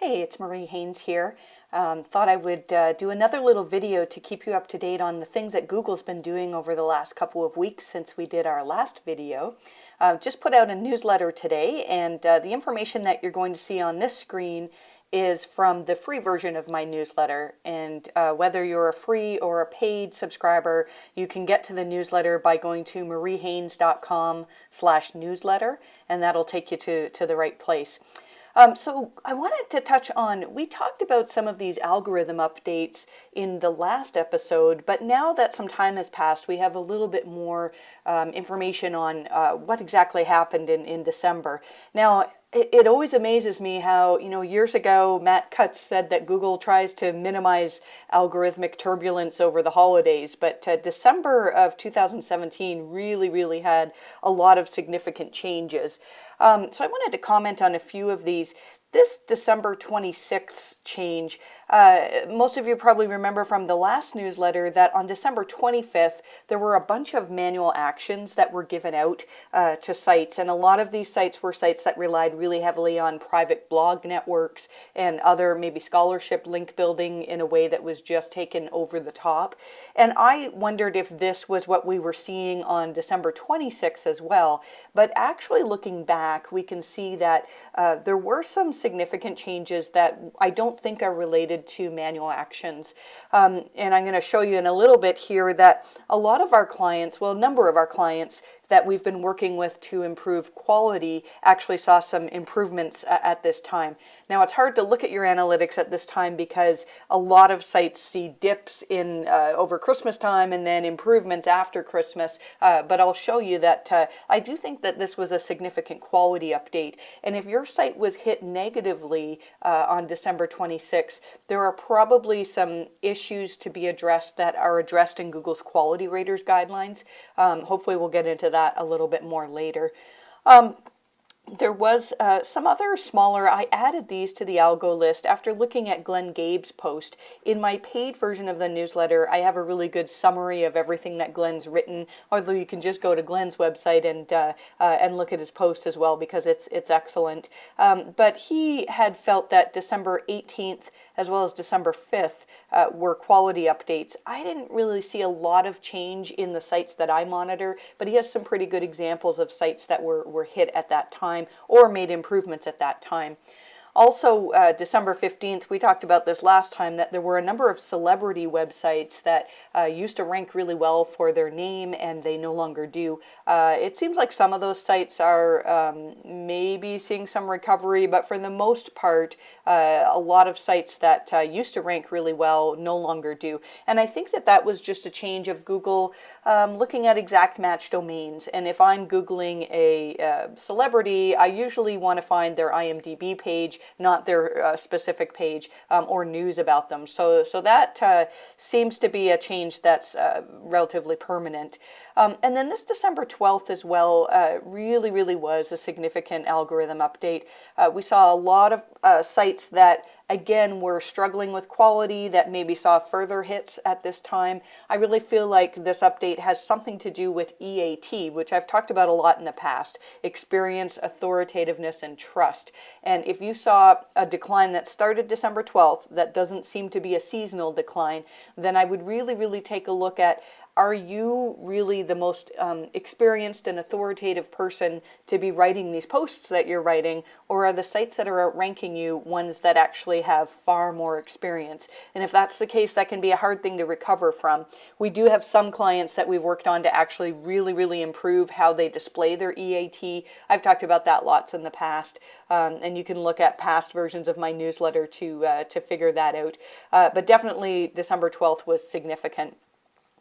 Hey, it's Marie Haynes here. Thought I would do another little video to keep you up to date on the things that Google's been doing over the last couple of weeks since we did our last video. Just put out a newsletter today, and the information that you're going to see on this screen is from the free version of my newsletter. And whether you're a free or a paid subscriber, you can get to the newsletter by going to mariehaynes.com/newsletter, and that'll take you to the right place. So I wanted to touch on, we talked about some of these algorithm updates in the last episode, but now that some time has passed, we have a little bit more information on what exactly happened in December. Now, it always amazes me how, years ago, Matt Cutts said that Google tries to minimize algorithmic turbulence over the holidays, but December of 2017 really had a lot of significant changes. So I wanted to comment on a few of these. This December 26th change, most of you probably remember from the last newsletter that on December 25th, there were a bunch of manual actions that were given out to sites. And a lot of these sites were sites that relied really heavily on private blog networks and other maybe scholarship link building in a way that was just taken over the top. And I wondered if this was what we were seeing on December 26th as well. But actually looking back, we can see that there were some significant changes that I don't think are related to manual actions. And I'm going to show you in a little bit here that a lot of our clients, well, a number of our clients that we've been working with to improve quality actually saw some improvements at this time. Now, it's hard to look at your analytics at this time because a lot of sites see dips in over Christmas time and then improvements after Christmas. But I'll show you that I do think that this was a significant quality update. And if your site was hit negatively on December 26th, there are probably some issues to be addressed that are addressed in Google's Quality Raters guidelines. Hopefully we'll get into that a little bit more later. There was some other smaller, I added these to the algo list after looking at Glenn Gabe's post. In my paid version of the newsletter, I have a really good summary of everything that Glenn's written, although you can just go to Glenn's website and look at his post as well because it's excellent. But he had felt that December 18th as well as December 5th were quality updates. I didn't really see a lot of change in the sites that I monitor, but he has some pretty good examples of sites that were hit at that time or made improvements at that time. Also, December 15th, we talked about this last time, that there were a number of celebrity websites that used to rank really well for their name, and they no longer do. It seems like some of those sites are maybe seeing some recovery, but for the most part, a lot of sites that used to rank really well no longer do. And I think that was just a change of Google looking at exact match domains. And if I'm Googling a celebrity, I usually want to find their IMDb page, not their specific page or news about them. So that seems to be a change that's relatively permanent. And then this December 12th as well really was a significant algorithm update. We saw a lot of sites that again were struggling with quality that maybe saw further hits at this time. I really feel like this update has something to do with EAT, which I've talked about a lot in the past: experience, authoritativeness, and trust. And if you saw a decline that started December 12th that doesn't seem to be a seasonal decline, then I would really take a look at, are you really the most experienced and authoritative person to be writing these posts that you're writing, or are the sites that are outranking you ones that actually have far more experience? And if that's the case, that can be a hard thing to recover from. We do have some clients that we've worked on to actually really improve how they display their EAT. I've talked about that lots in the past, and you can look at past versions of my newsletter to figure that out. But definitely December 12th was significant.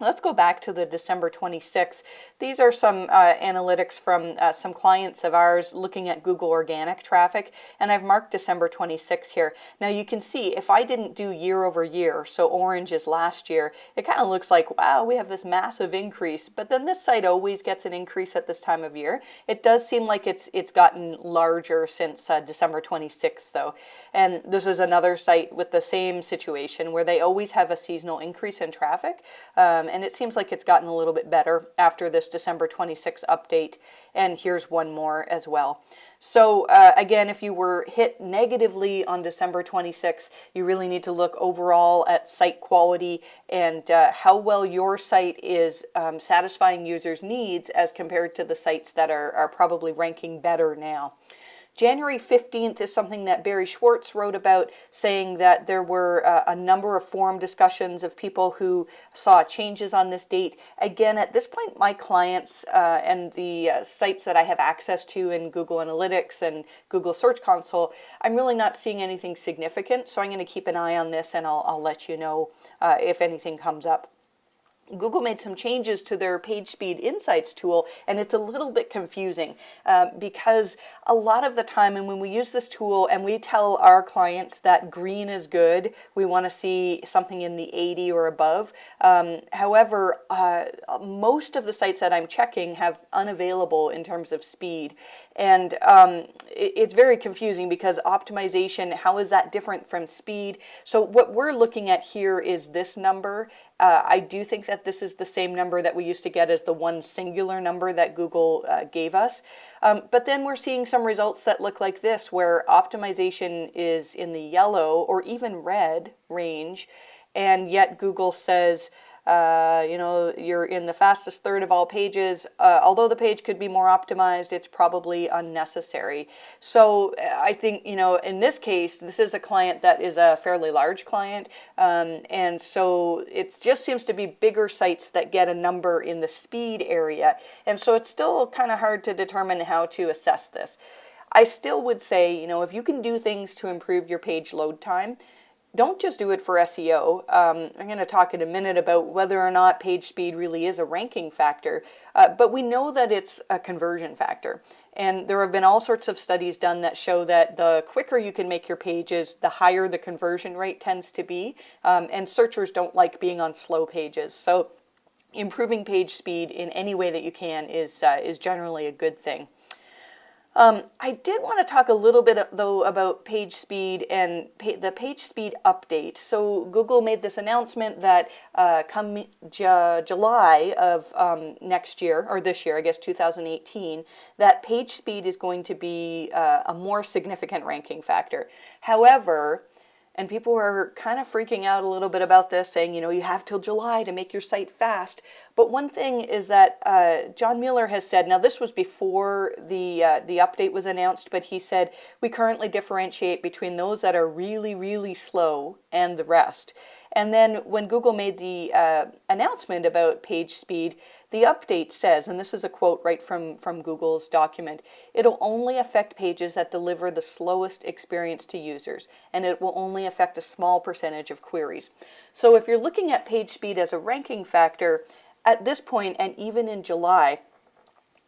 Let's go back to the December 26th. These are some analytics from some clients of ours looking at Google organic traffic, and I've marked December 26th here. Now you can see if I didn't do year over year, so orange is last year, it kind of looks like, wow, we have this massive increase, but then this site always gets an increase at this time of year. It does seem like it's gotten larger since December 26th though. And this is another site with the same situation where they always have a seasonal increase in traffic. and it seems like it's gotten a little bit better after this December 26 update, and here's one more as well. So again, if you were hit negatively on December 26, you really need to look overall at site quality and how well your site is satisfying users' needs as compared to the sites that are probably ranking better now. January 15th is something that Barry Schwartz wrote about, saying that there were a number of forum discussions of people who saw changes on this date. Again, at this point, my clients and the sites that I have access to in Google Analytics and Google Search Console, I'm really not seeing anything significant, so I'm going to keep an eye on this, and I'll let you know if anything comes up. Google made some changes to their PageSpeed Insights tool, and it's a little bit confusing because a lot of the time, and when we use this tool and we tell our clients that green is good, we want to see something in the 80 or above. However, most of the sites that I'm checking have unavailable in terms of speed. And it's very confusing because optimization, how is that different from speed? So what we're looking at here is this number. I do think that this is the same number that we used to get as the one singular number that Google gave us. But then we're seeing some results that look like this, where optimization is in the yellow or even red range, and yet Google says, you're in the fastest third of all pages. Although the page could be more optimized, it's probably unnecessary. So I think, in this case, this is a client that is a fairly large client. And so it just seems to be bigger sites that get a number in the speed area. And so it's still kind of hard to determine how to assess this. I still would say, if you can do things to improve your page load time, don't just do it for SEO. I'm going to talk in a minute about whether or not page speed really is a ranking factor, but we know that it's a conversion factor. And there have been all sorts of studies done that show that the quicker you can make your pages, the higher the conversion rate tends to be, and searchers don't like being on slow pages. So improving page speed in any way that you can is generally a good thing. I did want to talk a little bit, though, about page speed and the page speed update. So Google made this announcement that come July of next year, or this year, I guess 2018, that page speed is going to be a more significant ranking factor. However, and people are kind of freaking out a little bit about this, saying, you have till July to make your site fast. But one thing is that John Mueller has said, now this was before the update was announced, but he said, we currently differentiate between those that are really, really slow and the rest. And then when Google made the announcement about page speed, the update says, and this is a quote right from Google's document, it'll only affect pages that deliver the slowest experience to users, and it will only affect a small percentage of queries. So if you're looking at page speed as a ranking factor, at this point, and even in July,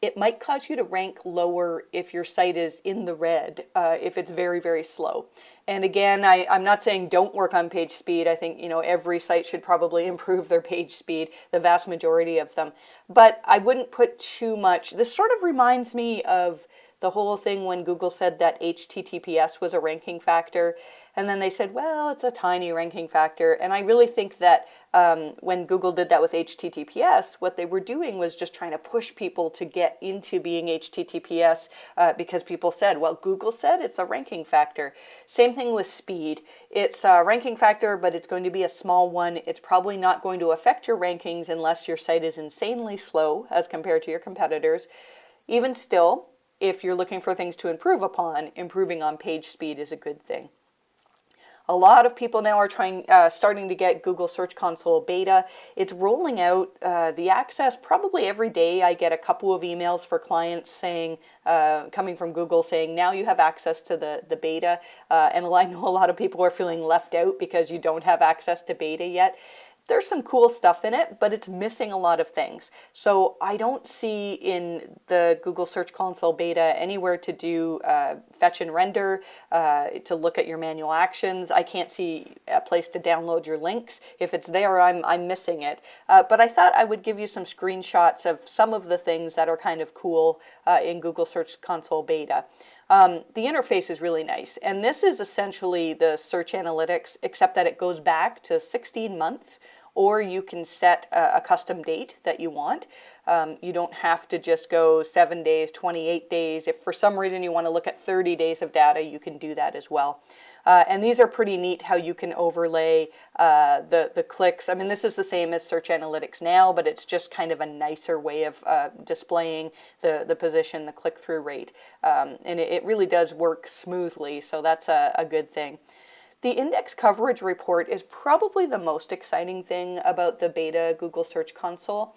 it might cause you to rank lower if your site is in the red, if it's very, very slow. And again, I'm not saying don't work on page speed. I think, every site should probably improve their page speed, the vast majority of them. But I wouldn't put too much. This sort of reminds me of the whole thing when Google said that HTTPS was a ranking factor. And then they said, well, it's a tiny ranking factor. And I really think that when Google did that with HTTPS, what they were doing was just trying to push people to get into being HTTPS because people said, well, Google said it's a ranking factor. Same thing with speed. It's a ranking factor, but it's going to be a small one. It's probably not going to affect your rankings unless your site is insanely slow as compared to your competitors. Even still, if you're looking for things to improve upon, improving on page speed is a good thing. A lot of people now are starting to get Google Search Console beta. It's rolling out the access probably every day. I get a couple of emails for clients saying, coming from Google saying, now you have access to the beta. And I know a lot of people are feeling left out because you don't have access to beta yet. There's some cool stuff in it, but it's missing a lot of things. So I don't see in the Google Search Console beta anywhere to do fetch and render, to look at your manual actions. I can't see a place to download your links. If it's there, I'm missing it. But I thought I would give you some screenshots of some of the things that are kind of cool in Google Search Console beta. The interface is really nice, and this is essentially the search analytics, except that it goes back to 16 months or you can set a custom date that you want. You don't have to just go 7 days, 28 days. If for some reason you want to look at 30 days of data, you can do that as well. And these are pretty neat how you can overlay the clicks. I mean, this is the same as Search Analytics now, but it's just kind of a nicer way of displaying the position, the click-through rate. And it really does work smoothly, so that's a good thing. The index coverage report is probably the most exciting thing about the beta Google Search Console.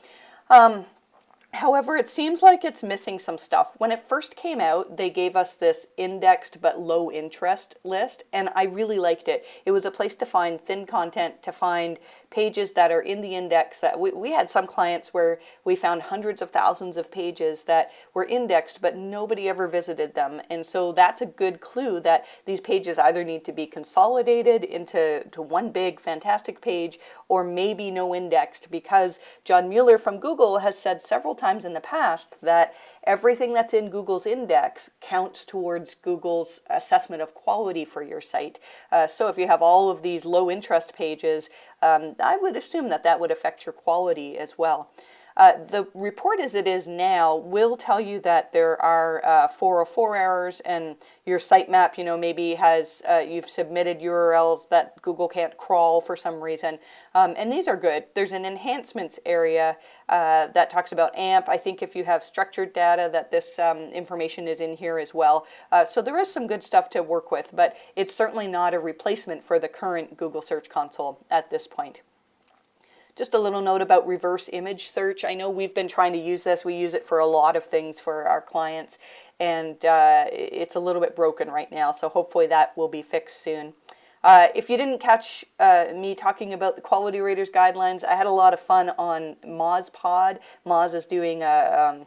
However, it seems like it's missing some stuff. When it first came out, they gave us this indexed but low interest list, and I really liked it. It was a place to find thin content, to find pages that are in the index. That we had some clients where we found hundreds of thousands of pages that were indexed, but nobody ever visited them. And so that's a good clue that these pages either need to be consolidated into one big fantastic page, or maybe no indexed, because John Mueller from Google has said several times in the past that everything that's in Google's index counts towards Google's assessment of quality for your site. So if you have all of these low interest pages, I would assume that would affect your quality as well. The report as it is now will tell you that there are 404 errors, and your sitemap, maybe has, you've submitted URLs that Google can't crawl for some reason. And these are good. There's an enhancements area that talks about AMP. I think if you have structured data, that this information is in here as well. So there is some good stuff to work with, but it's certainly not a replacement for the current Google Search Console at this point. Just a little note about reverse image search. I know we've been trying to use this. We use it for a lot of things for our clients, and it's a little bit broken right now, so hopefully that will be fixed soon. If you didn't catch me talking about the Quality Raters guidelines, I had a lot of fun on MozPod. Moz is doing a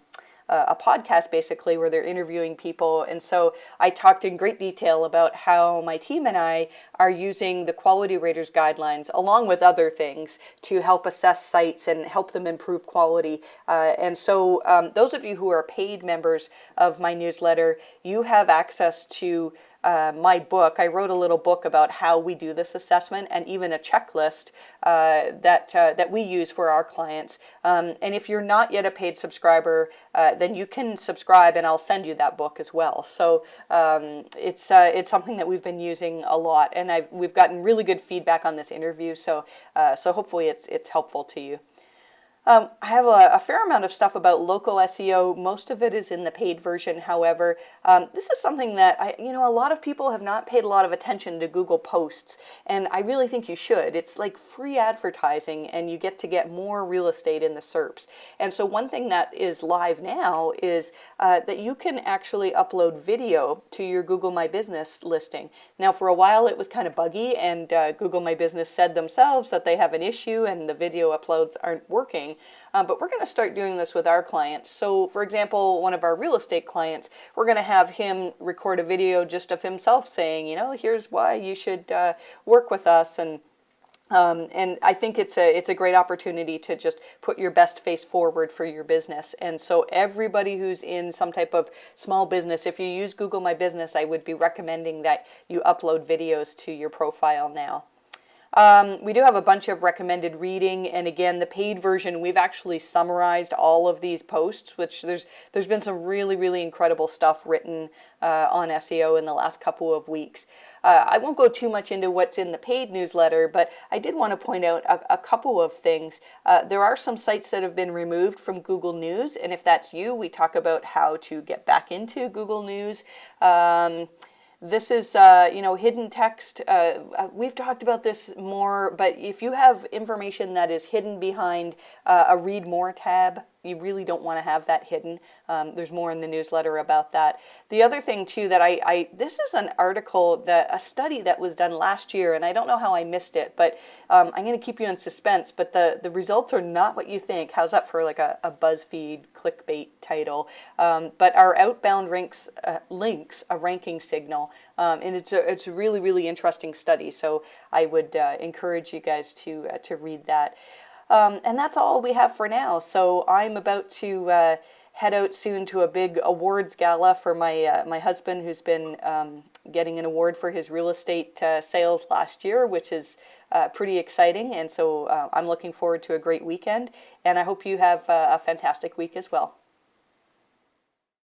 podcast basically where they're interviewing people, and so I talked in great detail about how my team and I are using the Quality Raters guidelines along with other things to help assess sites and help them improve quality. And so those of you who are paid members of my newsletter, you have access to my book. I wrote a little book about how we do this assessment, and even a checklist that we use for our clients. And if you're not yet a paid subscriber, then you can subscribe, and I'll send you that book as well. So it's something that we've been using a lot, and we've gotten really good feedback on this interview. So hopefully it's helpful to you. I have a fair amount of stuff about local SEO. Most of it is in the paid version. However, this is something that a lot of people have not paid a lot of attention to Google Posts, and I really think you should. It's like free advertising, and you get more real estate in the SERPs. And so one thing that is live now is that you can actually upload video to your Google My Business listing. Now, for a while it was kind of buggy, and Google My Business said themselves that they have an issue and the video uploads aren't working. But we're going to start doing this with our clients. So, for example, one of our real estate clients, we're going to have him record a video just of himself saying, here's why you should work with us. And I think it's a great opportunity to just put your best face forward for your business. And so everybody who's in some type of small business, if you use Google My Business, I would be recommending that you upload videos to your profile now. We do have a bunch of recommended reading, and again, the paid version, we've actually summarized all of these posts, which there's been some really, really incredible stuff written on SEO in the last couple of weeks. I won't go too much into what's in the paid newsletter, but I did want to point out a couple of things. There are some sites that have been removed from Google News, and if that's you, we talk about how to get back into Google News. This is, hidden text. We've talked about this more, but if you have information that is hidden behind a Read More tab, you really don't want to have that hidden. There's more in the newsletter about that. The other thing, too, that this is an article, a study that was done last year, and I don't know how I missed it, but I'm going to keep you in suspense, but the results are not what you think. How's that for like a BuzzFeed clickbait title? But our outbound links a ranking signal, and it's a really, really interesting study, so I would encourage you guys to read that. And that's all we have for now. So I'm about to head out soon to a big awards gala for my husband, who's been getting an award for his real estate sales last year, which is pretty exciting. And so I'm looking forward to a great weekend. And I hope you have a fantastic week as well.